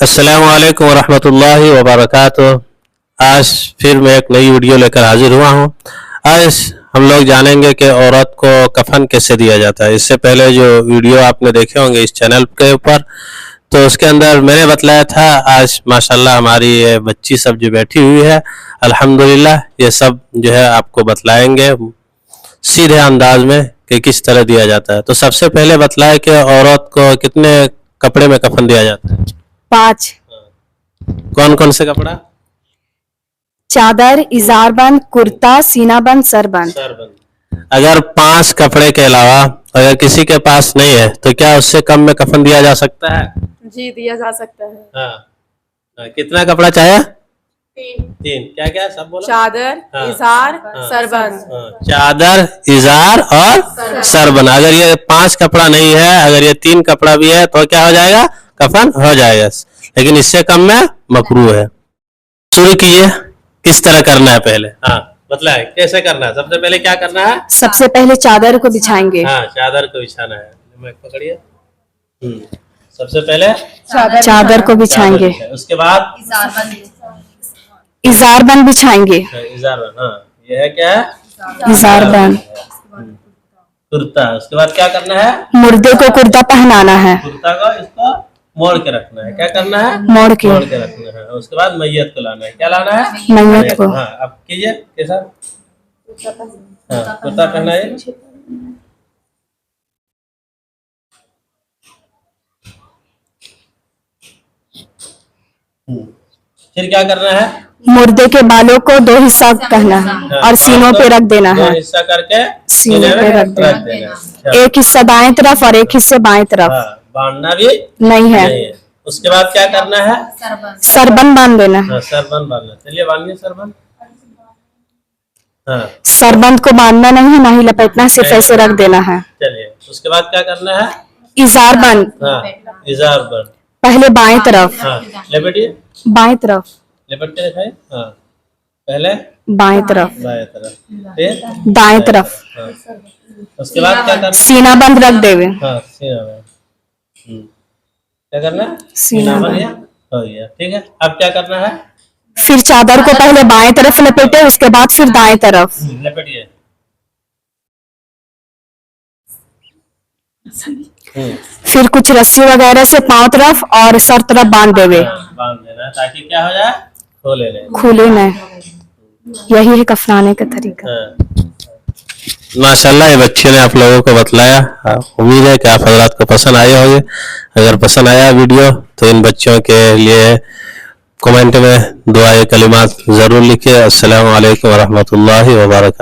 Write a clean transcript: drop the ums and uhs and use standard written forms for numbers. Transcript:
अस्सलामु अलैकुम वरहमतुल्लाहि वबरकातुह। आज फिर मैं एक नई वीडियो लेकर हाजिर हुआ हूँ। आज हम लोग जानेंगे कि औरत को कफन कैसे दिया जाता है। इससे पहले जो वीडियो आपने देखे होंगे इस चैनल के ऊपर, तो उसके अंदर मैंने बतलाया था। आज माशाल्लाह हमारी ये बच्ची सब जो बैठी हुई है, अल्हम्दुलिल्लाह ये सब जो है आपको बतलाएंगे सीधे अंदाज में कि किस तरह दिया जाता है। तो सबसे पहले बतलाए कि औरत को कितने कपड़े में कफन दिया जाता है। 5। कौन कौन से कपड़ा? चादर, इजार बंद, कुर्ता, सीना बंद, सर बंद। अगर 5 कपड़े के अलावा अगर किसी के पास नहीं है तो क्या उससे कम में कफन दिया जा सकता है? जी दिया जा सकता है। हाँ। कितना कपड़ा चाहिए? 3। क्या क्या सब बोलो? चादर, इजार, सरबंद। चादर, इजार और सरबन। अगर ये 5 कपड़ा नहीं है, अगर ये 3 कपड़ा भी है तो क्या हो जाएगा? कफन हो जाएगा, लेकिन इससे कम में मकरूह है। शुरू कीजिए, किस तरह करना है पहले? हाँ बतलाए कैसे करना है। सबसे पहले क्या करना है? सबसे पहले चादर को बिछाएंगे। हाँ चादर को बिछाना है। पकड़िए। सबसे पहले चादर को बिछाएंगे। उसके बाद इजार बंद बिछाएंगे। इजार बंद। हाँ ये है क्या है? इजार बंद। कुर्ता। उसके बाद क्या करना है? मुर्दे को कुर्ता पहनाना है। कुर्ता को इसको मोड़ के रखना है। क्या करना है? मोड़ के रखना है। उसके बाद मैयत को लाना है। क्या लाना है? मैयत को। हाँ अब कीजिए कैसा? हाँ कुर्ता पहनाइए। फिर क्या करना है? मुर्दे के बालों को 2 हिस्सा करना है और सीनों पे रख देना है। 2 हिस्सा करके सीने पे रख देना। एक हिस्सा दाएं तरफ और एक हिस्से बाएं तरफ। बांधना भी नहीं है। उसके बाद क्या करना है? सरबंद बांध देना है। सरबंद बांधना। चलिए बांधिए सरबंद। हाँ सरबंद को बांधना नहीं है, ना ही लपेटना, सिर्फ ऐसे रख देना है। चलिए उसके बाद क्या करना है? इजार बंद। हाँ इजार बंद। पहले बाएं तरफ। हाँ लेपेटिए। बाएं तरफ। लेपट के दिखाइए। हाँ पहले बाएं तरफ। बाएं तरफ। फिर दाएं तरफ। हाँ। उसके बाद क्या करना? सीना बंद रख देवे। हाँ सीना बंद। क्या करना है? सीना बंद हो गया। ठीक है, अब क्या करना है? फिर चादर को पहले बाएं तरफ लपेटे, उसके बाद फिर दाएं तरफ। लपेटिए। फिर कुछ रस्सी वगैरह से पांव तरफ और सर तरफ बांध देवे। बांध देना ताकि क्या हो जाए? खुले न। यही है कफनाने का तरीका। माशाल्लाह ये बच्चे ने आप लोगों को बतलाया। उम्मीद है कि आप हजरात को पसंद आए होंगे। अगर पसंद आया वीडियो तो इन बच्चों के लिए कमेंट में दुआए कलिमात जरूर लिखिए। अस्सलामु अलैकुम वरहमतुल्लाहि वबरकातुहू।